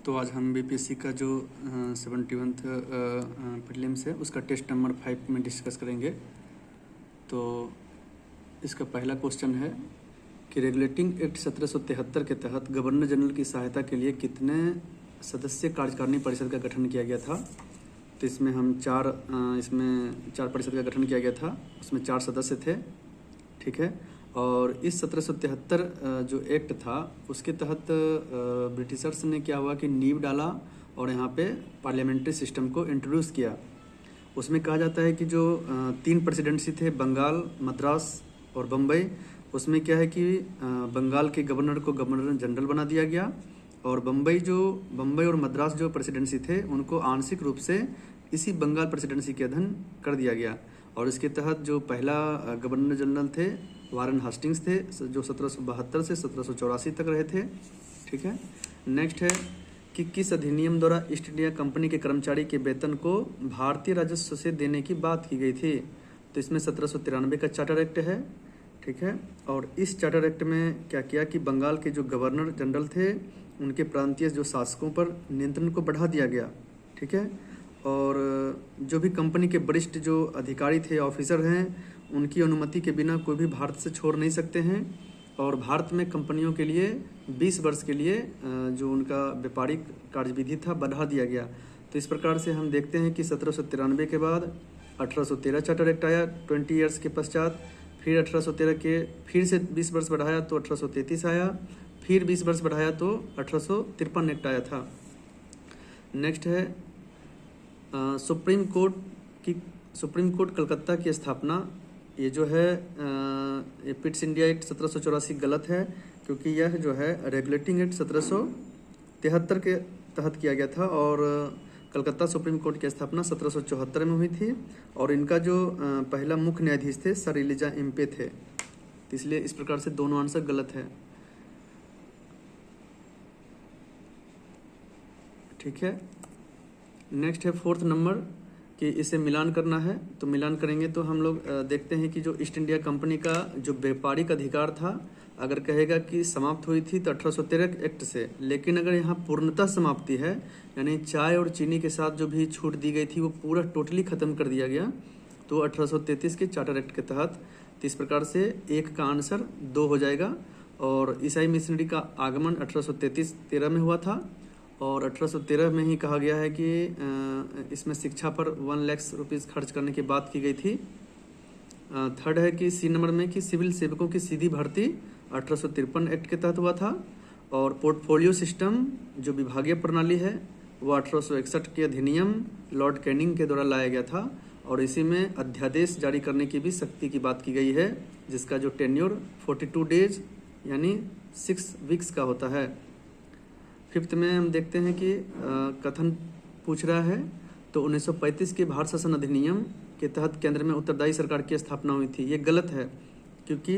तो आज हम बीपीएससी का जो 71th प्रीलिम्स है उसका टेस्ट नंबर 5 में डिस्कस करेंगे। तो इसका पहला क्वेश्चन है कि रेगुलेटिंग एक्ट 1773 के तहत गवर्नर जनरल की सहायता के लिए कितने सदस्य कार्यकारिणी परिषद का गठन किया गया था। तो इसमें हम चार परिषद का गठन किया गया था, उसमें 4 सदस्य थे। ठीक है। और इस 1773 जो एक्ट था उसके तहत ब्रिटिशर्स ने क्या हुआ कि नींव डाला और यहाँ पे पार्लियामेंट्री सिस्टम को इंट्रोड्यूस किया। उसमें कहा जाता है कि जो 3 प्रेसिडेंसी थे, बंगाल, मद्रास और बम्बई, उसमें क्या है कि बंगाल के गवर्नर को गवर्नर जनरल बना दिया गया और बम्बई और मद्रास जो प्रेसिडेंसी थे उनको आंशिक रूप से इसी बंगाल प्रेसिडेंसी के अधीन कर दिया गया। और इसके तहत जो पहला गवर्नर जनरल थे वारेन हास्टिंग्स थे, जो 1772 से 1784 तक रहे थे। ठीक है। नेक्स्ट है कि किस अधिनियम द्वारा ईस्ट इंडिया कंपनी के कर्मचारी के वेतन को भारतीय राजस्व से देने की बात की गई थी। तो इसमें 1793 का चार्टर एक्ट है। ठीक है। और इस चार्टर एक्ट में क्या किया कि बंगाल के जो गवर्नर जनरल थे उनके प्रांतीय जो शासकों पर नियंत्रण को बढ़ा दिया गया। ठीक है। और जो भी कंपनी के वरिष्ठ जो अधिकारी थे, ऑफिसर हैं, उनकी अनुमति के बिना कोई भी भारत से छोड़ नहीं सकते हैं। और भारत में कंपनियों के लिए 20 वर्ष के लिए जो उनका व्यापारिक कार्यविधि था बढ़ा दिया गया। तो इस प्रकार से हम देखते हैं कि 1793 के बाद 1813 चार्टर एक्ट आया 20 ईयर्स के पश्चात। फिर 1813 के फिर से 20 वर्ष बढ़ाया तो 1833 आया, फिर 20 वर्ष बढ़ाया तो 1853 एक्ट आया था। नेक्स्ट है सुप्रीम कोर्ट कलकत्ता की स्थापना। ये जो है ये पिट्स इंडिया एक्ट 1784 गलत है, क्योंकि यह जो है रेगुलेटिंग एक्ट 1773 के तहत किया गया था और कलकत्ता सुप्रीम कोर्ट की स्थापना 1774 में हुई थी। और इनका जो पहला मुख्य न्यायाधीश थे सर एलिजा इम्पे थे। तो इसलिए इस प्रकार से दोनों आंसर गलत है। ठीक है। नेक्स्ट है 4th नंबर कि इसे मिलान करना है। तो मिलान करेंगे तो हम लोग देखते हैं कि जो ईस्ट इंडिया कंपनी का जो व्यापारिक अधिकार था, अगर कहेगा कि समाप्त हुई थी तो 1813 एक्ट से, लेकिन अगर यहाँ पूर्णतः समाप्ति है यानी चाय और चीनी के साथ जो भी छूट दी गई थी वो पूरा टोटली ख़त्म कर दिया गया तो 1833 के चार्टर एक्ट के तहत। तो इस प्रकार से 1 का आंसर 2 हो जाएगा। और ईसाई मिशनरी का आगमन 1833-13 में हुआ था और 1813 में ही कहा गया है कि इसमें शिक्षा पर 1 लाख रुपीज़ खर्च करने की बात की गई थी। 3rd है कि C नंबर में कि सिविल सेवकों की सीधी भर्ती 1853 एक्ट के तहत हुआ था। और पोर्टफोलियो सिस्टम जो विभागीय प्रणाली है वो 1861 के अधिनियम लॉर्ड कैनिंग के द्वारा लाया गया था और इसी में अध्यादेश जारी करने की भी शक्ति की बात की गई है, जिसका जो टेन्योर 42 डेज यानी 6 वीक्स का होता है। 5th में हम देखते हैं कि कथन पूछ रहा है तो 1935 के भारत शासन अधिनियम के तहत केंद्र में उत्तरदायी सरकार की स्थापना हुई थी। ये गलत है, क्योंकि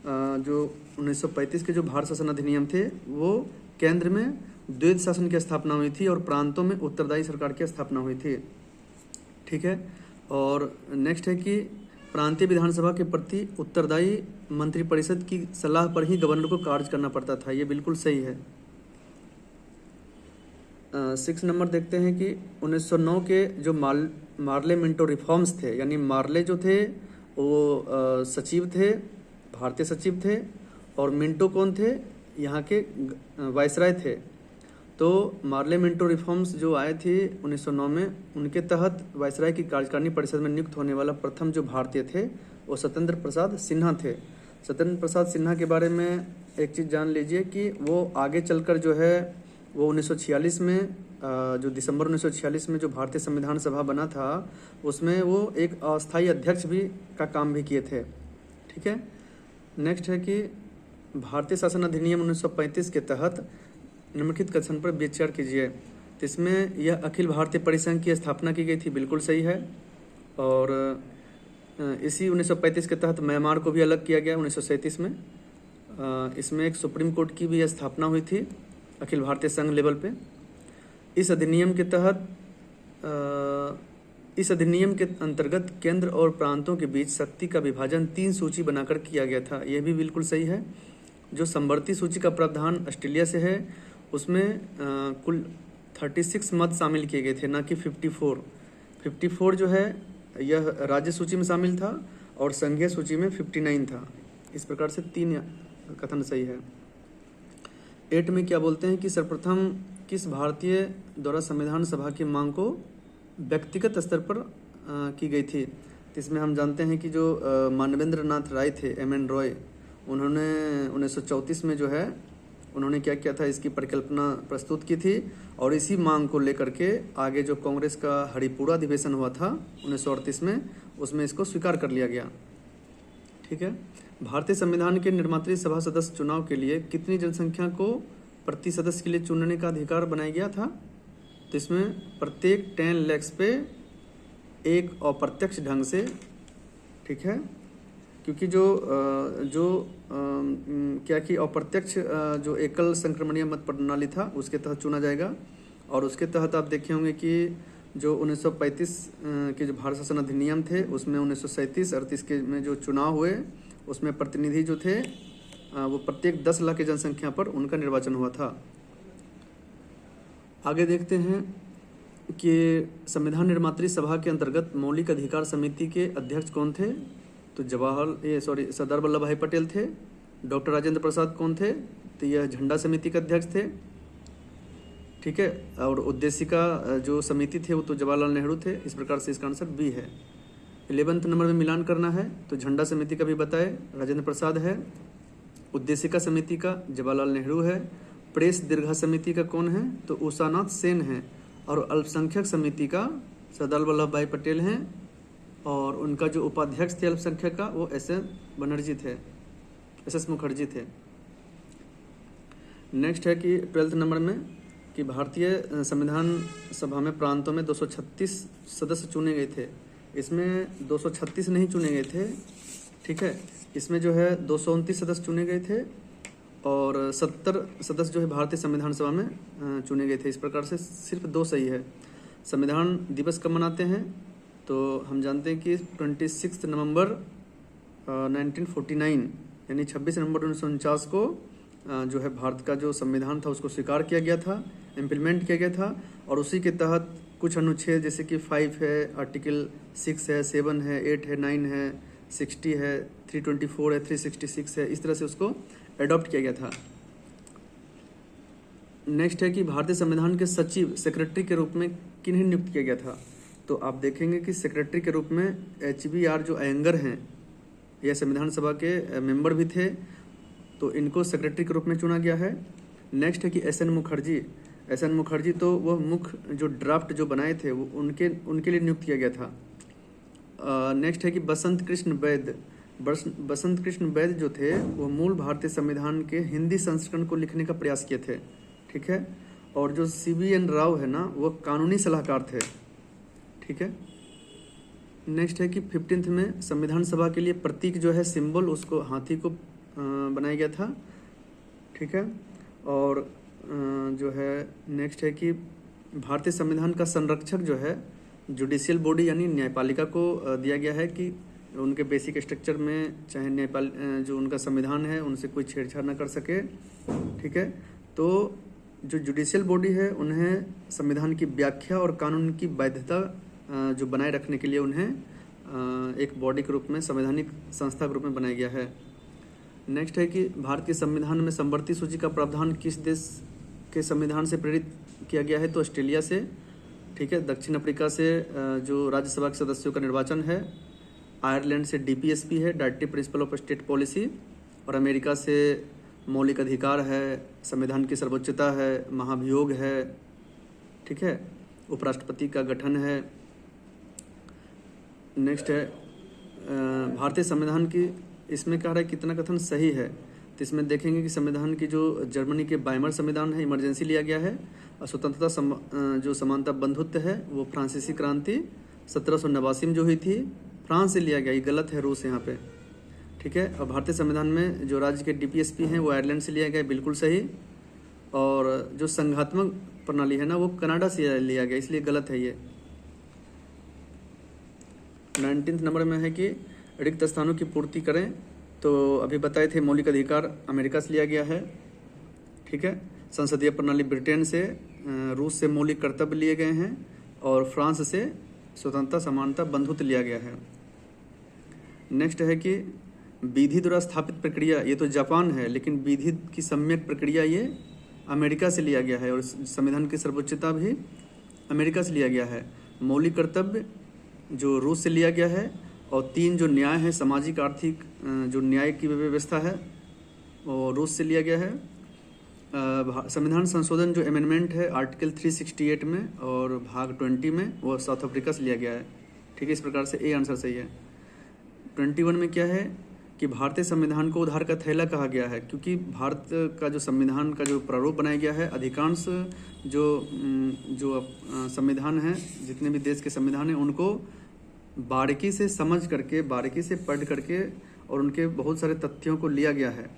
जो 1935 के जो भारत शासन अधिनियम थे वो केंद्र में द्वैध शासन की स्थापना हुई थी और प्रांतों में उत्तरदायी सरकार की स्थापना हुई थी। ठीक है। और नेक्स्ट है कि प्रांतीय विधानसभा के प्रति उत्तरदायी मंत्रिपरिषद की सलाह पर ही गवर्नर को कार्य करना पड़ता था। ये बिल्कुल सही है। 6 नंबर देखते हैं कि 1909 के जो मार्ले मिंटो रिफॉर्म्स थे, यानी मार्ले जो थे वो सचिव थे, भारतीय सचिव थे, और मिंटो कौन थे, यहाँ के वायसराय थे। तो मार्ले मिंटो रिफॉर्म्स जो आए थे 1909 में, उनके तहत वायसराय की कार्यकारिणी परिषद में नियुक्त होने वाला प्रथम जो भारतीय थे वो सत्येंद्र प्रसाद सिन्हा थे। सत्येंद्र प्रसाद सिन्हा के बारे में एक चीज़ जान लीजिए कि वो आगे चलकर जो है वो 1946 में जो दिसंबर 1946 में जो भारतीय संविधान सभा बना था उसमें वो एक अस्थायी अध्यक्ष भी का काम भी किए थे। ठीक है। नेक्स्ट है कि भारतीय शासन अधिनियम 1935 के तहत निम्नलिखित कथन पर विचार कीजिए। तो इसमें यह अखिल भारतीय परिसंघ की स्थापना की गई थी, बिल्कुल सही है। और इसी 1935 के तहत म्यांमार को भी अलग किया गया 1937 में। इसमें एक सुप्रीम कोर्ट की भी स्थापना हुई थी अखिल भारतीय संघ लेवल पे। इस अधिनियम के अंतर्गत केंद्र और प्रांतों के बीच शक्ति का विभाजन 3 सूची बनाकर किया गया था। यह भी बिल्कुल सही है। जो समवर्ती सूची का प्रावधान ऑस्ट्रेलिया से है उसमें कुल 36 मत शामिल किए गए थे, ना कि 54। 54 जो है यह राज्य सूची में शामिल था और संघीय सूची में 59 था। इस प्रकार से 3 कथन सही है। 8 में क्या बोलते हैं कि सर्वप्रथम किस भारतीय द्वारा संविधान सभा की मांग को व्यक्तिगत स्तर पर की गई थी। तो इसमें हम जानते हैं कि जो मानवेंद्र नाथ राय थे, MN रॉय, उन्होंने 1934 में जो है उन्होंने क्या किया था, इसकी परिकल्पना प्रस्तुत की थी और इसी मांग को लेकर के आगे जो कांग्रेस का हरिपुरा अधिवेशन हुआ था 1938 में, उसमें इसको स्वीकार कर लिया गया। ठीक है। भारतीय संविधान के निर्मात्री सभा सदस्य चुनाव के लिए कितनी जनसंख्या को प्रति सदस्य के लिए चुनने का अधिकार बनाया गया था। तो इसमें प्रत्येक 10 लाख पे एक अप्रत्यक्ष ढंग से, ठीक है, क्योंकि क्या कि अप्रत्यक्ष जो एकल संक्रमणीय मत प्रणाली था उसके तहत चुना जाएगा। और उसके तहत आप देखे होंगे कि जो 1935 के जो भारत शासन अधिनियम थे उसमें 1937-38 के में जो चुनाव हुए उसमें प्रतिनिधि जो थे वो प्रत्येक 10 लाख की जनसंख्या पर उनका निर्वाचन हुआ था। आगे देखते हैं कि संविधान निर्मात्री सभा के अंतर्गत मौलिक अधिकार समिति के अध्यक्ष कौन थे। तो सरदार वल्लभ भाई पटेल थे। डॉक्टर राजेंद्र प्रसाद कौन थे, तो यह झंडा समिति के अध्यक्ष थे। ठीक है। और उद्देशिका जो समिति थे वो तो जवाहरलाल नेहरू थे। इस प्रकार से इसका आंसर बी है। 11वें नंबर में मिलान करना है तो झंडा समिति का भी बताए राजेंद्र प्रसाद है, उद्देशिका समिति का जवाहरलाल नेहरू है, प्रेस दीर्घा समिति का कौन है, तो उषानाथ सेन है, और अल्पसंख्यक समिति का सरदार वल्लभ भाई पटेल हैं, और उनका जो उपाध्यक्ष थे अल्पसंख्यक का वो SS मुखर्जी थे। नेक्स्ट है कि 12वें नंबर में कि भारतीय संविधान सभा में प्रांतों में 236 सदस्य चुने गए थे। इसमें 236 नहीं चुने गए थे, ठीक है। इसमें जो है 229 सदस्य चुने गए थे और 70 सदस्य जो है भारतीय संविधान सभा में चुने गए थे। इस प्रकार से सिर्फ 2 सही है। संविधान दिवस कब मनाते हैं, तो हम जानते हैं कि 26 नवंबर 1949 यानी 26 नवंबर 1949 को जो है भारत का जो संविधान था उसको स्वीकार किया गया था, इम्प्लीमेंट किया गया था। और उसी के तहत कुछ अनुच्छेद जैसे कि 5 है, आर्टिकल 6 है, 7 है, 8 है, 9 है, 60 है, 324 है, 366 है, इस तरह से उसको एडॉप्ट किया गया था। नेक्स्ट है कि भारतीय संविधान के सचिव सेक्रेटरी के रूप में किन्हें नियुक्त किया गया था। तो आप देखेंगे कि सेक्रेटरी के रूप में HBR जो अयंगर हैं, यह संविधान सभा के मेंबर भी थे, तो इनको सेक्रेटरी के रूप में चुना गया है। नेक्स्ट है कि SN मुखर्जी तो वह मुख्य जो ड्राफ्ट जो बनाए थे वो उनके लिए नियुक्त किया गया था। नेक्स्ट है कि बसंत कृष्ण वैद जो थे वो मूल भारतीय संविधान के हिंदी संस्करण को लिखने का प्रयास किए थे, ठीक है। और जो CBN राव है ना, वो कानूनी सलाहकार थे, ठीक है। नेक्स्ट है कि 15th में संविधान सभा के लिए प्रतीक जो है सिंबल, उसको हाथी को बनाया गया था, ठीक है। और जो है नेक्स्ट है कि भारतीय संविधान का संरक्षक जो है जुडिशियल बॉडी यानी न्यायपालिका को दिया गया है कि उनके बेसिक स्ट्रक्चर में चाहे जो उनका संविधान है उनसे कोई छेड़छाड़ न कर सके, ठीक है। तो जो जुडिशियल बॉडी है उन्हें संविधान की व्याख्या और कानून की वैधता जो बनाए रखने के लिए उन्हें एक बॉडी के रूप में, संवैधानिक संस्था के रूप में बनाया गया है। नेक्स्ट है कि भारत के संविधान में समवर्ती सूची का प्रावधान किस देश के संविधान से प्रेरित किया गया है, तो ऑस्ट्रेलिया से, ठीक है। दक्षिण अफ्रीका से जो राज्यसभा के सदस्यों का निर्वाचन है, आयरलैंड से DPSP है, directive principle of state policy, और अमेरिका से मौलिक अधिकार है, संविधान की सर्वोच्चता है, महाभियोग है, ठीक है, उपराष्ट्रपति का गठन है। नेक्स्ट है भारतीय संविधान की, इसमें कह रहा है कितना कथन सही है, तो इसमें देखेंगे कि संविधान की जो जर्मनी के वाइमर संविधान है इमरजेंसी लिया गया है, और स्वतंत्रता जो समानता बंधुत्व है वो फ्रांसीसी क्रांति 1789 में जो हुई थी फ्रांस से लिया गया, ये गलत है रूस यहाँ पे, ठीक है। और भारतीय संविधान में जो राज्य के DPSP हैं वो आयरलैंड से लिया गया, बिल्कुल सही। और जो संघात्मक प्रणाली है ना वो कनाडा से लिया गया, इसलिए गलत है ये। 19 नंबर में है कि रिक्त स्थानों की पूर्ति करें, तो अभी बताए थे मौलिक अधिकार अमेरिका से लिया गया है, ठीक है। संसदीय प्रणाली ब्रिटेन से, रूस से मौलिक कर्तव्य लिए गए हैं और फ्रांस से स्वतंत्रता, समानता, बंधुत्व लिया गया है। नेक्स्ट है कि विधि द्वारा स्थापित प्रक्रिया, ये तो जापान है, लेकिन विधि की सम्यक प्रक्रिया ये अमेरिका से लिया गया है और संविधान की सर्वोच्चता भी अमेरिका से लिया गया है। मौलिक कर्तव्य जो रूस से लिया गया है और 3 जो न्याय है, सामाजिक आर्थिक जो न्याय की व्यवस्था है वो रूस से लिया गया है। संविधान संशोधन जो अमेंडमेंट है आर्टिकल 368 में और भाग 20 में, वो साउथ अफ्रीका से लिया गया है। ठीक है, इस प्रकार से ए आंसर सही है। 21 में क्या है कि भारतीय संविधान को उधार का थैला कहा गया है, क्योंकि भारत का जो संविधान का जो प्रारूप बनाया गया है, अधिकांश जो संविधान है, जितने भी देश के संविधान हैं, उनको बारीकी से समझ करके, बारीकी से पढ़ करके और उनके बहुत सारे तथ्यों को लिया गया है।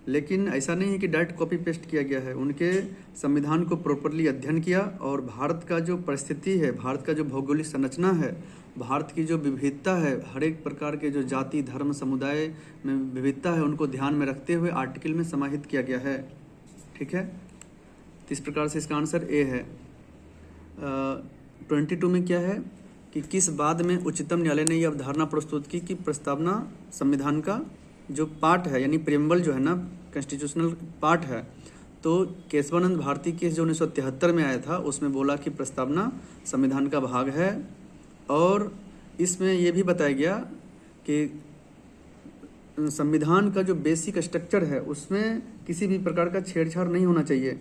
लेकिन ऐसा नहीं है कि डायरेक्ट कॉपी पेस्ट किया गया है, उनके संविधान को प्रॉपरली अध्ययन किया और भारत का जो परिस्थिति है, भारत का जो भौगोलिक संरचना है, भारत की जो विविधता है, हर एक प्रकार के जो जाति, धर्म, समुदाय में विविधता है, उनको ध्यान में रखते हुए आर्टिकल में समाहित किया गया है। ठीक है, तो इस प्रकार से इसका आंसर ए है। 22 में क्या है कि किस बात में उच्चतम न्यायालय ने यह अवधारणा प्रस्तुत की कि प्रस्तावना संविधान का जो पार्ट है, यानी प्रियम्बल जो है ना, कॉन्स्टिट्यूशनल पार्ट है। तो केशवानंद भारती केस जो 1973 में आया था, उसमें बोला कि प्रस्तावना संविधान का भाग है और इसमें यह भी बताया गया कि संविधान का जो बेसिक स्ट्रक्चर है उसमें किसी भी प्रकार का छेड़छाड़ नहीं होना चाहिए।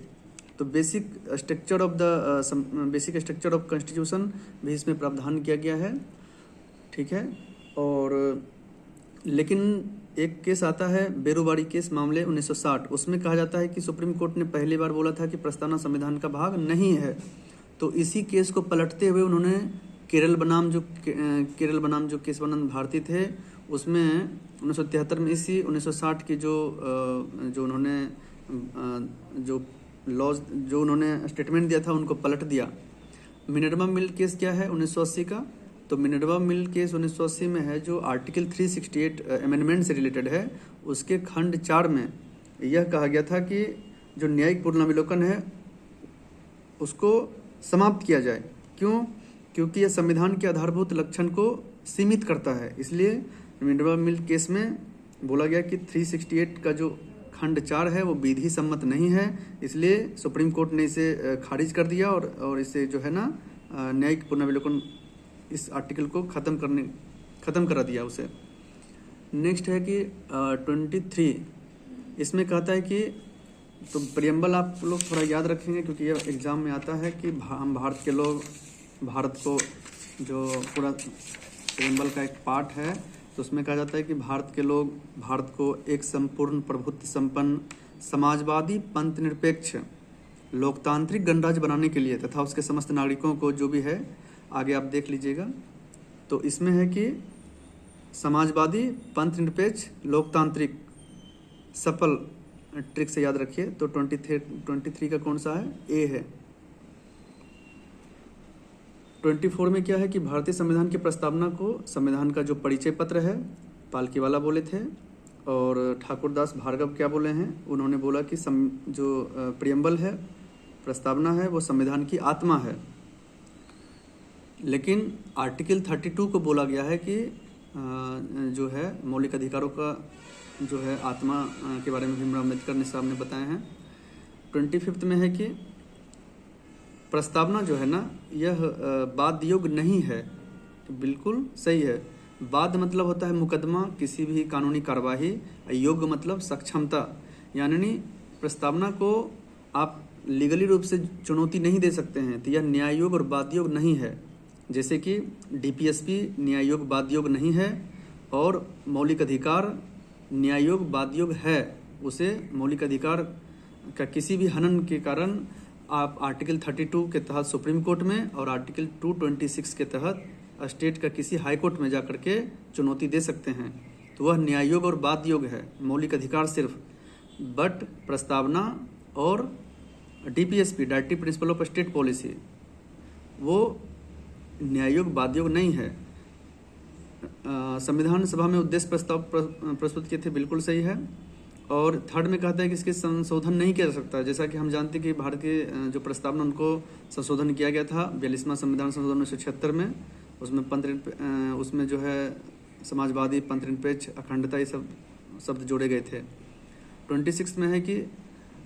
तो बेसिक स्ट्रक्चर ऑफ कॉन्स्टिट्यूशन भी इसमें प्रावधान किया गया है। ठीक है, और लेकिन एक केस आता है बेरुवाड़ी केस मामले 1960, उसमें कहा जाता है कि सुप्रीम कोर्ट ने पहली बार बोला था कि प्रस्तावना संविधान का भाग नहीं है। तो इसी केस को पलटते हुए उन्होंने केरल बनाम जो केशवानंद भारती थे, उसमें 1973 में इसी 1960 की जो उन्होंने जो लॉज जो उन्होंने स्टेटमेंट दिया था, उनको पलट दिया। मिनर्वा मिल केस क्या है 1980 का? तो मिनर्वा मिल केस 1980 में है, जो आर्टिकल 368 अमेंडमेंट से रिलेटेड है। उसके खंड 4 में यह कहा गया था कि जो न्यायिक पुनर्विलोकन है उसको समाप्त किया जाए। क्यों? क्योंकि यह संविधान के आधारभूत लक्षण को सीमित करता है। इसलिए मिनर्वा मिल केस में बोला गया कि 368 का जो खंड 4 है वो विधि सम्मत नहीं है, इसलिए सुप्रीम कोर्ट ने इसे खारिज कर दिया और इसे जो है ना न्यायिक पुनर्विलोकन इस आर्टिकल को ख़त्म करा दिया उसे। नेक्स्ट है कि 23, इसमें कहता है कि तो प्रियम्बल आप लोग थोड़ा याद रखेंगे क्योंकि यह एग्ज़ाम में आता है कि हम भारत के लोग, भारत को जो पूरा प्रियम्बल का एक पार्ट है, तो उसमें कहा जाता है कि भारत के लोग भारत को एक संपूर्ण प्रभुत्व संपन्न समाजवादी पंथ निरपेक्ष लोकतांत्रिक गणराज्य बनाने के लिए तथा उसके समस्त नागरिकों को जो भी है, आगे आप देख लीजिएगा। तो इसमें है कि समाजवादी पंथ निरपेक्ष लोकतांत्रिक सफल, ट्रिक से याद रखिए। तो 23 का कौन सा है? ए है। 24 में क्या है कि भारतीय संविधान की प्रस्तावना को संविधान का जो परिचय पत्र है पालकीवाला बोले थे, और ठाकुरदास भार्गव क्या बोले हैं? उन्होंने बोला कि जो प्रियम्बल है, प्रस्तावना है, वो संविधान की आत्मा है। लेकिन आर्टिकल 32 को बोला गया है कि जो है मौलिक अधिकारों का जो है आत्मा के बारे में भीमराव अम्बेडकर ने साहब ने बताए हैं। 25 में है कि प्रस्तावना जो है ना यह वाद योग्य नहीं है। तो बिल्कुल सही है। वाद मतलब होता है मुकदमा, किसी भी कानूनी कार्यवाही। योग्य मतलब सक्षमता, यानी प्रस्तावना को आप लीगली रूप से चुनौती नहीं दे सकते हैं, तो यह न्याय योग्य और वाद योग्य नहीं है। जैसे कि डीपीएसपी न्याय योग्य वाद योग्य नहीं है, और मौलिक अधिकार न्याय योग्य वाद योग्य है। उसे मौलिक अधिकार का किसी भी हनन के कारण आप आर्टिकल 32 के तहत सुप्रीम कोर्ट में और आर्टिकल 226 के तहत स्टेट का किसी हाई कोर्ट में जाकर के चुनौती दे सकते हैं। तो वह न्याय योग्य और वाद योग्य है, मौलिक अधिकार सिर्फ। बट प्रस्तावना और DPSP directive principle of state policy वो न्याय योग्य वाद योग्य नहीं है। संविधान सभा में उद्देश्य प्रस्ताव प्रस्तुत किए थे, बिल्कुल सही है। और थर्ड में कहता है कि इसके संशोधन नहीं किया जा सकता। जैसा कि हम जानते हैं कि भारत के जो प्रस्तावना उनको संशोधन किया गया था 42वां संविधान संशोधन 1976 में। उसमें उसमें जो है समाजवादी, पंथनिरपेक्ष, अखंडता, ये सब शब्द जोड़े गए थे। 26 में है कि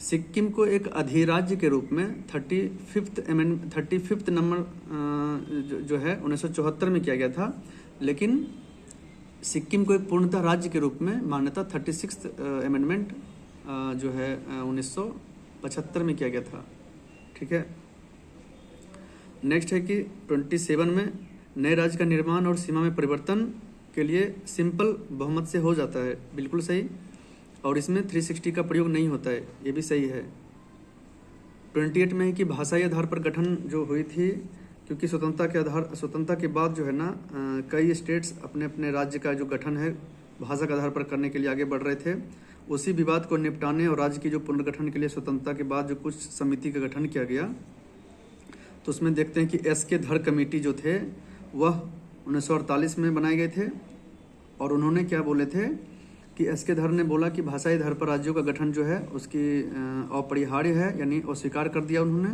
सिक्किम को एक अधिराज्य के रूप में 35th नंबर जो है 1974 में किया गया था, लेकिन सिक्किम को एक पूर्णतः राज्य के रूप में मान्यता 36th अमेंडमेंट जो है 1975 में किया गया था। ठीक है। नेक्स्ट है कि 27 में नए राज्य का निर्माण और सीमा में परिवर्तन के लिए सिंपल बहुमत से हो जाता है, बिल्कुल सही। और इसमें 360 का प्रयोग नहीं होता है, ये भी सही है। 28 में है कि भाषाई आधार पर गठन जो हुई थी, क्योंकि स्वतंत्रता के बाद जो है ना कई स्टेट्स अपने अपने राज्य का जो गठन है भाषा के आधार पर करने के लिए आगे बढ़ रहे थे। उसी विवाद को निपटाने और राज्य की जो पुनर्गठन के लिए स्वतंत्रता के बाद जो कुछ समिति का गठन किया गया, तो उसमें देखते हैं कि एस.के. धर कमेटी जो थे वह 1948 में बनाए गए थे। और उन्होंने क्या बोले थे कि एस.के. धर ने बोला कि भाषाई आधार पर राज्यों का गठन जो है उसकी अपरिहार्य है, यानी अस्वीकार कर दिया उन्होंने।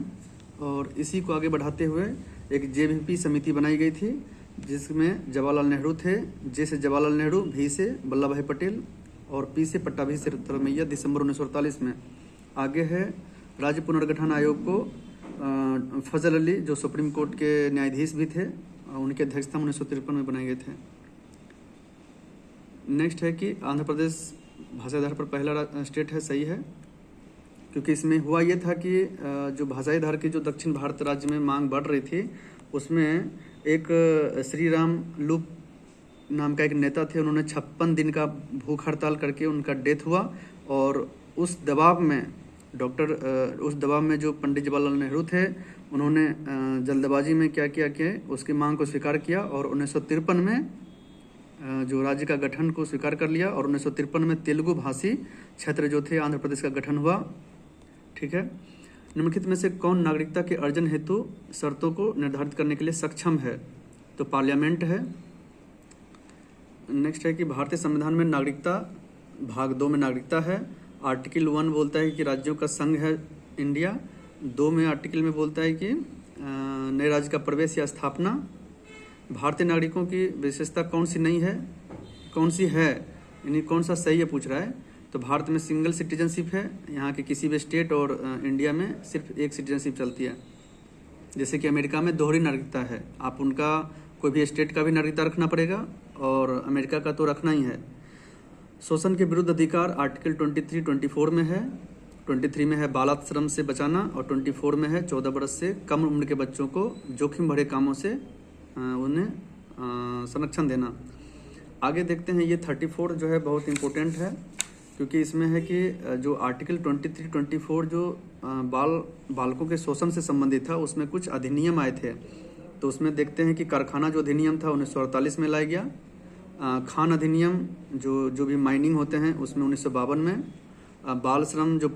और इसी को आगे बढ़ाते हुए एक JVP समिति बनाई गई थी, जिसमें जवाहरलाल नेहरू थे। जे से जवाहरलाल नेहरू, भी से वल्लभ भाई पटेल और पी से पट्टाभी सिद्धरामैया, दिसंबर 1948 में। आगे है राज्य पुनर्गठन आयोग को फजल अली, जो सुप्रीम कोर्ट के न्यायाधीश भी थे, उनकी अध्यक्षता 1953 में बनाए गए थे। नेक्स्ट है कि आंध्र प्रदेश भाषा आधार पर पहला स्टेट है, सही है, क्योंकि इसमें हुआ ये था कि जो भाषाई आधार की जो दक्षिण भारत राज्य में मांग बढ़ रही थी, उसमें एक श्री राम लूप नाम का एक नेता थे। उन्होंने 56 दिन का भूख हड़ताल करके उनका डेथ हुआ। और उस दबाव में जो पंडित जवाहरलाल नेहरू थे, उन्होंने जल्दबाजी में क्या किया कि उसकी मांग को स्वीकार किया और 1953 में जो राज्य का गठन को स्वीकार कर लिया। और 1953 में तेलुगु भाषी क्षेत्र जो थे आंध्र प्रदेश का गठन हुआ। ठीक है। निम्नलिखित में से कौन नागरिकता के अर्जन हेतु शर्तों को निर्धारित करने के लिए सक्षम है? तो पार्लियामेंट है। नेक्स्ट है कि भारतीय संविधान में नागरिकता भाग 2 में नागरिकता है। आर्टिकल 1 बोलता है कि राज्यों का संघ है इंडिया। 2 में आर्टिकल में बोलता है कि नए राज्य का प्रवेश या स्थापना। भारतीय नागरिकों की विशेषता कौन सी नहीं है, कौन सी है, यानी कौन सा सही है पूछ रहा है। तो भारत में सिंगल सिटीजनशिप है, यहाँ के किसी भी स्टेट और इंडिया में सिर्फ एक सिटीजनशिप चलती है। जैसे कि अमेरिका में दोहरी नागरिकता है, आप उनका कोई भी स्टेट का भी नागरिकता रखना पड़ेगा और अमेरिका का तो रखना ही है। शोषण के विरुद्ध अधिकार आर्टिकल 23-24 में है। 23 में है बालाश्रम से बचाना और 24 में है 14 वर्ष से कम उम्र के बच्चों को जोखिम भरे कामों से उन्हें संरक्षण देना। आगे देखते हैं, ये 34 जो है बहुत इम्पोर्टेंट है, क्योंकि इसमें है कि जो आर्टिकल 23-24 जो बालकों के शोषण से संबंधित था, उसमें कुछ अधिनियम आए थे। तो उसमें देखते हैं कि कारखाना जो अधिनियम था 1948 में लाया गया। खान अधिनियम जो भी माइनिंग होते हैं उसमें 1952 में। बाल श्रम जो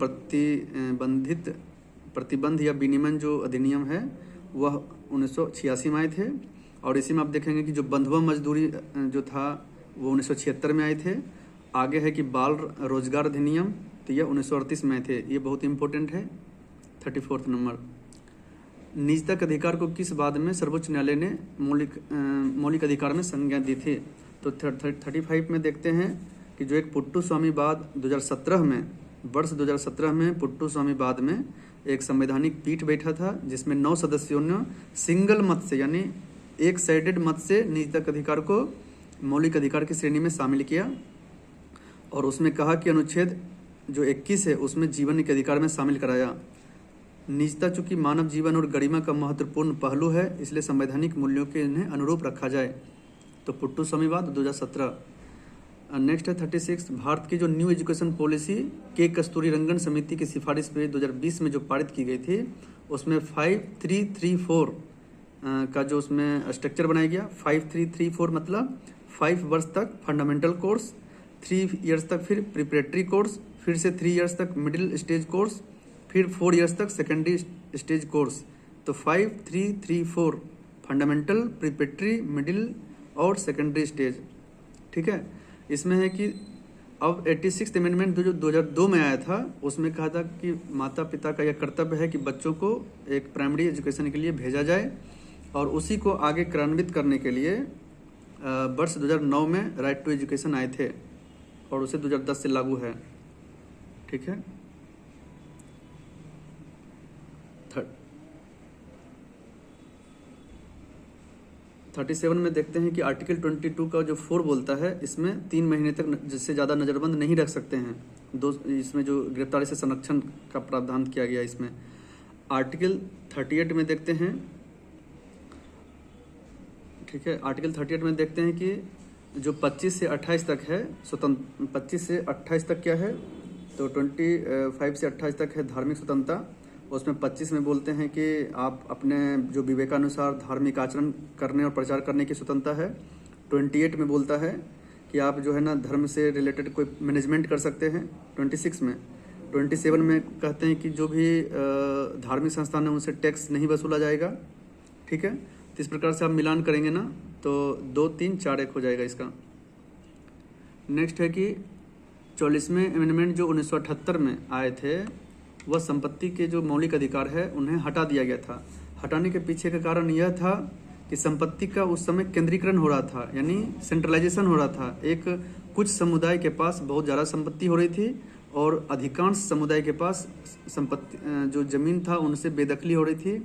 प्रतिबंध या विनियमन जो अधिनियम है वह 1986 में आए थे। और इसी में आप देखेंगे कि जो बंधुआ मजदूरी जो था वो 1976 में आए थे। आगे है कि बाल रोजगार अधिनियम, तो यह 1938 में आए थे। ये बहुत इंपॉर्टेंट है। 34 नंबर, निजता के अधिकार को किस बाद में सर्वोच्च न्यायालय ने मौलिक अधिकार में संज्ञा दी थी? तो 35 में देखते हैं कि जो एक पुट्टू स्वामी बाद 2017 में, वर्ष 2017 में पुट्टू स्वामी बाद में एक संवैधानिक पीठ बैठा था, जिसमें 9 सदस्यों ने सिंगल मत से, यानी एक साइडेड मत से निजता के अधिकार को मौलिक अधिकार की श्रेणी में शामिल किया। और उसमें कहा कि अनुच्छेद जो 21 है उसमें जीवन के अधिकार में शामिल कराया। निजता चूंकि मानव जीवन और गरिमा का महत्वपूर्ण पहलू है, इसलिए संवैधानिक मूल्यों के इन्हें अनुरूप रखा जाए। तो पुट्टू स्वामीवाद 2017। नेक्स्ट है 36, भारत की जो न्यू एजुकेशन पॉलिसी के कस्तूरी रंगन समिति की सिफारिश पे 2020 में जो पारित की गई थी, उसमें 5334 का जो उसमें स्ट्रक्चर बनाया गया। 5334 मतलब 5 वर्ष तक फंडामेंटल कोर्स, 3 इयर्स तक फिर प्रिपरेटरी कोर्स, फिर से 3 इयर्स तक मिडिल स्टेज कोर्स, फिर 4 इयर्स तक सेकेंडरी स्टेज कोर्स। तो 5334 फंडामेंटल, प्रिपरेटरी, मिडिल और सेकेंडरी स्टेज। ठीक है। इसमें है कि अब 86th अमेंडमेंट जो 2002 में आया था, उसमें कहा था कि माता पिता का यह कर्तव्य है कि बच्चों को एक प्राइमरी एजुकेशन के लिए भेजा जाए, और उसी को आगे क्रियान्वित करने के लिए वर्ष 2009 में राइट टू एजुकेशन आए थे, और उसे 2010 से लागू है। ठीक है। 37 में देखते हैं कि आर्टिकल 22 का जो 4 बोलता है, इसमें 3 महीने तक जिससे ज़्यादा नज़रबंद नहीं रख सकते हैं। इसमें जो गिरफ्तारी से संरक्षण का प्रावधान किया गया इसमें। आर्टिकल 38 में देखते हैं, ठीक है, आर्टिकल 38 में देखते हैं कि जो 25 से 28 तक है स्वतंत्र, 25 से 28 तक क्या है, तो 25 से 28 तक है धार्मिक स्वतंत्रता। उसमें 25 में बोलते हैं कि आप अपने जो विवेकानुसार धार्मिक आचरण करने और प्रचार करने की स्वतंत्रता है। 28 में बोलता है कि आप जो है ना धर्म से रिलेटेड कोई मैनेजमेंट कर सकते हैं। 26 में 27 में कहते हैं कि जो भी धार्मिक संस्थान है उनसे टैक्स नहीं वसूला जाएगा। ठीक है। तो इस प्रकार से आप मिलान करेंगे ना तो 2, 3, 4, 1 हो जाएगा इसका। नेक्स्ट है कि 44वें अमेंडमेंट जो 1978 में आए थे, वह संपत्ति के जो मौलिक अधिकार है उन्हें हटा दिया गया था। हटाने के पीछे का कारण यह था कि संपत्ति का उस समय केंद्रीकरण हो रहा था, यानी सेंट्रलाइजेशन हो रहा था। एक कुछ समुदाय के पास बहुत ज़्यादा संपत्ति हो रही थी और अधिकांश समुदाय के पास संपत्ति जो जमीन था उनसे बेदखली हो रही थी।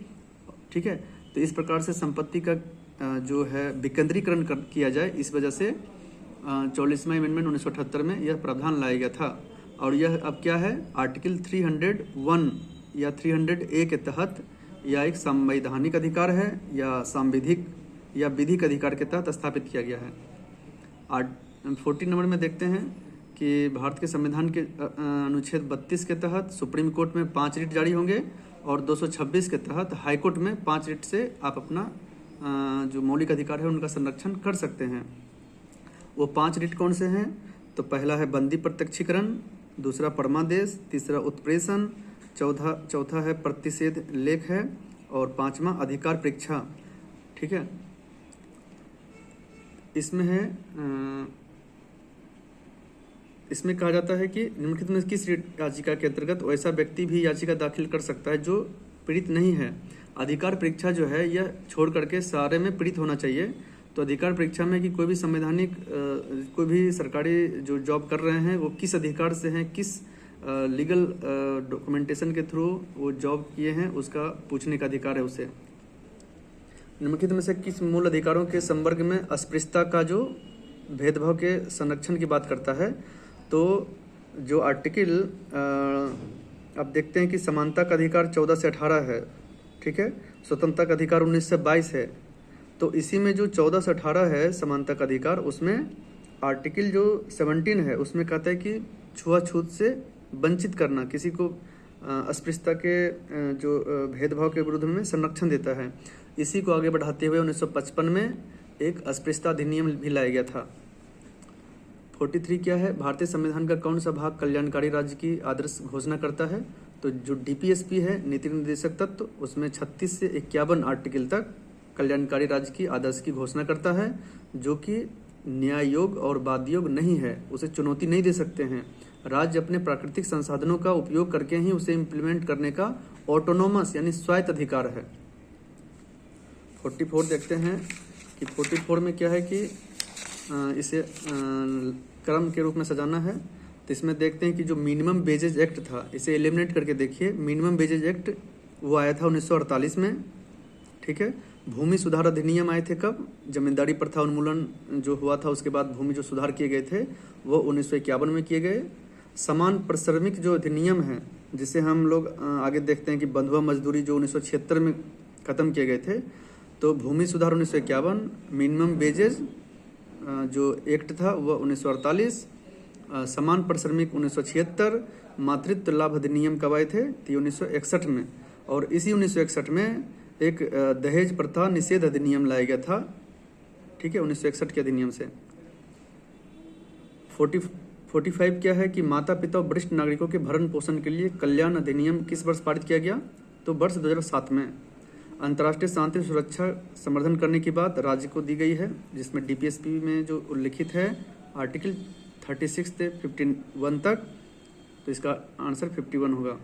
ठीक है। तो इस प्रकार से संपत्ति का जो है विकेंद्रीकरण किया जाए, इस वजह से 44वां अमेंडमेंट 1978 में यह प्रावधान लाया गया था। और यह अब क्या है, आर्टिकल 301 या 300A के तहत या एक संवैधानिक अधिकार है या सांविधिक या विधिक अधिकार के तहत स्थापित किया गया है। 14 नंबर में देखते हैं कि भारत के संविधान के अनुच्छेद 32 के तहत सुप्रीम कोर्ट में 5 रिट जारी होंगे और 226 के तहत हाई कोर्ट में 5 रिट से आप अपना जो मौलिक अधिकार है उनका संरक्षण कर सकते हैं। वो 5 रिट कौन से हैं, तो पहला है बंदी प्रत्यक्षीकरण, दूसरा परमादेश, तीसरा उत्प्रेषण, चौथा है प्रतिषेध लेख है, और 5वां अधिकार परीक्षा। ठीक है। इसमें है इसमें कहा जाता है कि निम्नलिखित में किस याचिका के अंतर्गत वैसा व्यक्ति भी याचिका दाखिल कर सकता है जो पीड़ित नहीं है। अधिकार परीक्षा जो है यह छोड़ करके सारे में पीड़ित होना चाहिए। तो अधिकार परीक्षा में कि कोई भी संवैधानिक कोई भी सरकारी जो जॉब कर रहे हैं वो किस अधिकार से हैं, किस लीगल डॉक्यूमेंटेशन के थ्रू वो जॉब किए हैं, उसका पूछने का अधिकार है उसे। निम्नलिखित में से किस मूल अधिकारों के संवर्ग में अस्पृश्यता का जो भेदभाव के संरक्षण की बात करता है, तो जो आर्टिकल अब देखते हैं कि समानता का अधिकार 14 से 18 है। ठीक है। स्वतंत्रता का अधिकार 19 से 22 है। तो इसी में जो 14 से 18 है समानता का अधिकार, उसमें आर्टिकल जो 17 है उसमें कहता है कि छुआछूत से वंचित करना, किसी को अस्पृश्यता के जो भेदभाव के विरुद्ध में संरक्षण देता है। इसी को आगे बढ़ाते हुए 1955 में एक अस्पृश्यता अधिनियम भी लाया गया था। 43 क्या है, भारतीय संविधान का कौन सा भाग कल्याणकारी राज्य की आदर्श घोषणा करता है, तो जो DPSP है नीति निर्देशक तत्व, उसमें 36 से 51 आर्टिकल तक कल्याणकारी राज्य की आदर्श की घोषणा करता है, जो कि न्याय योग और वाद योग नहीं है, उसे चुनौती नहीं दे सकते हैं। राज्य अपने प्राकृतिक संसाधनों का उपयोग करके ही उसे इम्प्लीमेंट करने का ऑटोनोमस यानी स्वायत्त अधिकार है। 44 देखते हैं कि 44 में क्या है कि इसे क्रम के रूप में सजाना है। तो इसमें देखते हैं कि जो मिनिमम वेजेज एक्ट था, इसे एलिमिनेट करके देखिए। मिनिमम वेजेज एक्ट वो आया था 1948 में। ठीक है। भूमि सुधार अधिनियम आए थे कब, जमींदारी प्रथा उन्मूलन जो हुआ था उसके बाद भूमि जो सुधार किए गए थे वो 1951 में किए गए। समान परिश्रमिक जो अधिनियम है, जिसे हम लोग आगे देखते हैं कि बंधुआ मजदूरी जो 1976 में ख़त्म किए गए थे। तो भूमि सुधार 1951, मिनिमम वेजेज जो एक्ट था वह 1948, समान परिश्रमिक 1976, मातृत्व लाभ अधिनियम कब आए थे, तो 1961 में। और इसी 1961 में एक दहेज प्रथा निषेध अधिनियम लाया गया था। ठीक है, 1961 के अधिनियम से। 45 क्या है कि माता पिता और वरिष्ठ नागरिकों के भरण पोषण के लिए कल्याण अधिनियम किस वर्ष पारित किया गया, तो वर्ष 2007 में। अंतर्राष्ट्रीय शांति सुरक्षा समर्थन करने की बात राज्य को दी गई है, जिसमें DPSP में जो उल्लिखित है आर्टिकल 36 से 51 तक, तो इसका आंसर 51 होगा।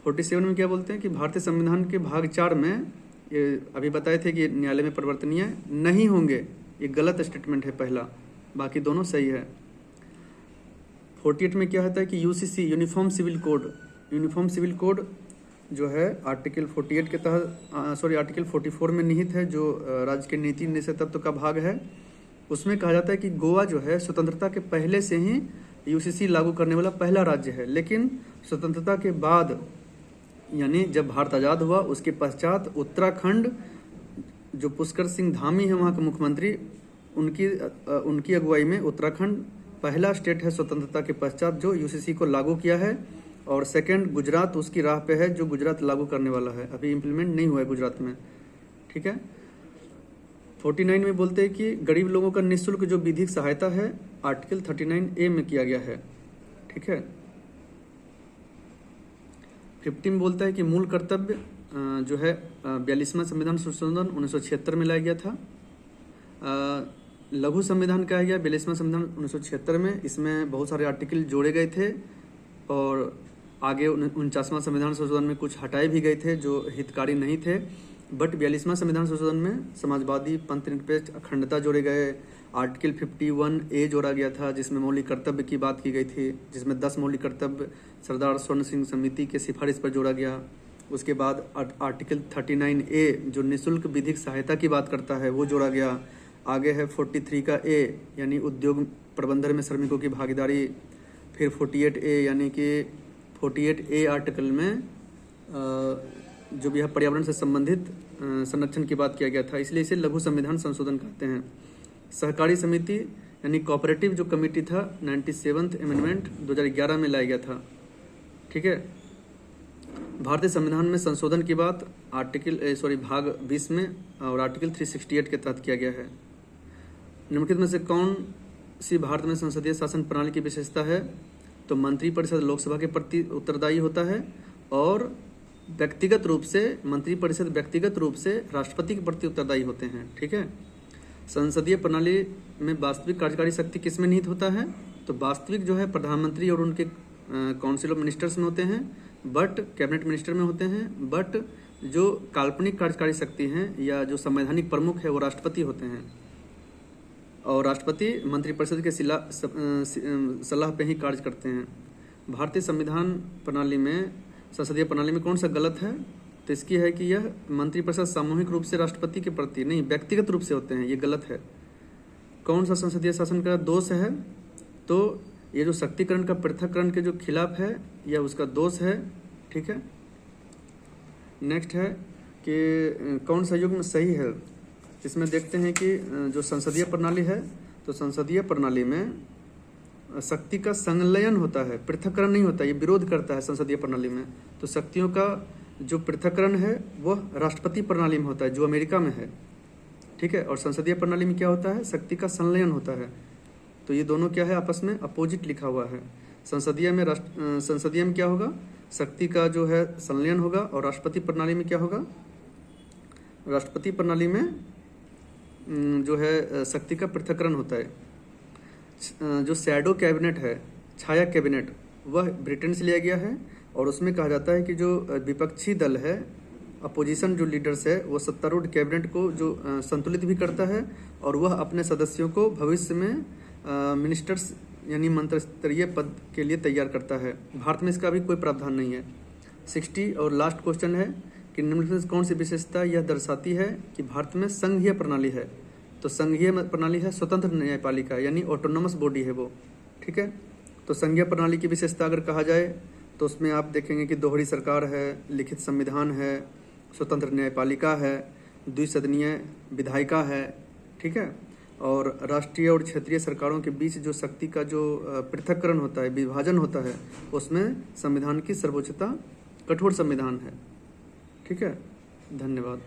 47 में क्या बोलते हैं कि भारतीय संविधान के भाग 4 में, ये अभी बताए थे कि न्यायालय में परिवर्तनीय नहीं होंगे, ये गलत स्टेटमेंट है पहला, बाकी दोनों सही है। 48 में क्या होता है कि यूसीसी यूनिफॉर्म सिविल कोड जो है आर्टिकल 48 के तहत आर्टिकल 44 में निहित है, जो राज्य के नीति निषेध तत्व का भाग है। उसमें कहा जाता है कि गोवा जो है स्वतंत्रता के पहले से ही यूसीसी लागू करने वाला पहला राज्य है, लेकिन स्वतंत्रता के बाद यानी जब भारत आज़ाद हुआ उसके पश्चात उत्तराखंड, जो पुष्कर सिंह धामी है वहाँ के मुख्यमंत्री, उनकी अगुवाई में उत्तराखंड पहला स्टेट है स्वतंत्रता के पश्चात जो यूसीसी को लागू किया है। और सेकंड गुजरात उसकी राह पे है, जो गुजरात लागू करने वाला है, अभी इम्प्लीमेंट नहीं हुआ है गुजरात में। ठीक है। 49 में बोलते हैं कि गरीब लोगों का निःशुल्क जो विधिक सहायता है आर्टिकल 39A में किया गया है। ठीक है। 50 में बोलता है कि मूल कर्तव्य जो है 42वां संविधान संशोधन 1976 में लाया गया था। लघु संविधान कहा गया 42वां संविधान 1976 में, इसमें बहुत सारे आर्टिकल जोड़े गए थे और आगे 49वां संविधान संशोधन में कुछ हटाए भी गए थे जो हितकारी नहीं थे। बट 42वां संविधान संशोधन में समाजवादी पंथ निरपेक्ष अखंडता जोड़े गए। आर्टिकल 51A जोड़ा गया था जिसमें मौलिक कर्तव्य की बात की गई थी, जिसमें 10 मौलिक कर्तव्य सरदार स्वर्ण सिंह समिति के सिफारिश पर जोड़ा गया। उसके बाद आर्टिकल 39A जो निःशुल्क विधिक सहायता की बात करता है वो जोड़ा गया। आगे है 43 का A यानी उद्योग प्रबंधन में श्रमिकों की भागीदारी। फिर 48A यानी कि 48A आर्टिकल में जो भी है पर्यावरण से संबंधित संरक्षण की बात किया गया था, इसलिए इसे लघु संविधान संशोधन कहते हैं। सहकारी समिति यानी कोऑपरेटिव जो कमेटी था 97th अमेंडमेंट 2011 में लाया गया था। ठीक है। भारतीय संविधान में संशोधन की बात भाग 20 में और आर्टिकल 368 के तहत किया गया है। निम्नलिखित में से कौन सी भारत में संसदीय शासन प्रणाली की विशेषता है? तो मंत्रिपरिषद लोकसभा के प्रति उत्तरदायी होता है और मंत्रिपरिषद व्यक्तिगत रूप से राष्ट्रपति के प्रति उत्तरदायी होते हैं। ठीक है। संसदीय प्रणाली में वास्तविक कार्यकारी शक्ति किसमें निहित होता है? तो वास्तविक जो है प्रधानमंत्री और उनके काउंसिल ऑफ मिनिस्टर्स में होते हैं, बट कैबिनेट मिनिस्टर में होते हैं। बट जो काल्पनिक कार्यकारी शक्ति हैं या जो संवैधानिक प्रमुख है वो राष्ट्रपति होते हैं और राष्ट्रपति मंत्रिपरिषद के सलाह पे ही कार्य करते हैं। भारतीय संसदीय प्रणाली में कौन सा गलत है? तो इसकी है कि यह मंत्रिपरिषद सामूहिक रूप से राष्ट्रपति के प्रति नहीं व्यक्तिगत रूप से होते हैं, ये गलत है। कौन सा संसदीय शासन का दोष है? तो ये जो शक्तिकरण का पृथककरण के जो खिलाफ है यह उसका दोष है। ठीक है। नेक्स्ट है कि कौन सा युग्म सही है? इसमें देखते हैं कि जो संसदीय प्रणाली है तो संसदीय प्रणाली में शक्ति का संलयन होता है, पृथककरण नहीं होता, ये विरोध करता है संसदीय प्रणाली में। तो शक्तियों का जो पृथककरण है वह राष्ट्रपति प्रणाली में होता है जो अमेरिका में है। ठीक है। और संसदीय प्रणाली में क्या होता है? शक्ति का संलयन होता है। तो ये दोनों क्या है आपस में अपोजिट लिखा हुआ है। संसदीय में क्या होगा? शक्ति का जो है संलयन होगा और राष्ट्रपति प्रणाली में क्या होगा? राष्ट्रपति प्रणाली में जो है शक्ति का पृथक्करण होता है। जो शैडो कैबिनेट है, छाया कैबिनेट, वह ब्रिटेन से लिया गया है और उसमें कहा जाता है कि जो विपक्षी दल है, अपोजिशन जो लीडर्स है, वो सत्तारूढ़ कैबिनेट को जो संतुलित भी करता है और वह अपने सदस्यों को भविष्य में मिनिस्टर्स यानी मंत्री स्तरीय पद के लिए तैयार करता है। भारत में इसका भी कोई प्रावधान नहीं है। 60 और लास्ट क्वेश्चन है कि निम्नलिखित में कौन सी विशेषता यह दर्शाती है कि भारत में संघीय प्रणाली है? तो संघीय प्रणाली है स्वतंत्र न्यायपालिका यानी ऑटोनोमस बॉडी है वो। ठीक है। तो संघीय प्रणाली की विशेषता अगर कहा जाए तो उसमें आप देखेंगे कि दोहरी सरकार है, लिखित संविधान है, स्वतंत्र न्यायपालिका है, द्विसदनीय विधायिका है। ठीक है। और राष्ट्रीय और क्षेत्रीय सरकारों के बीच जो शक्ति का जो पृथक्करण होता है, विभाजन होता है, उसमें संविधान की सर्वोच्चता कठोर संविधान है। ठीक है। धन्यवाद।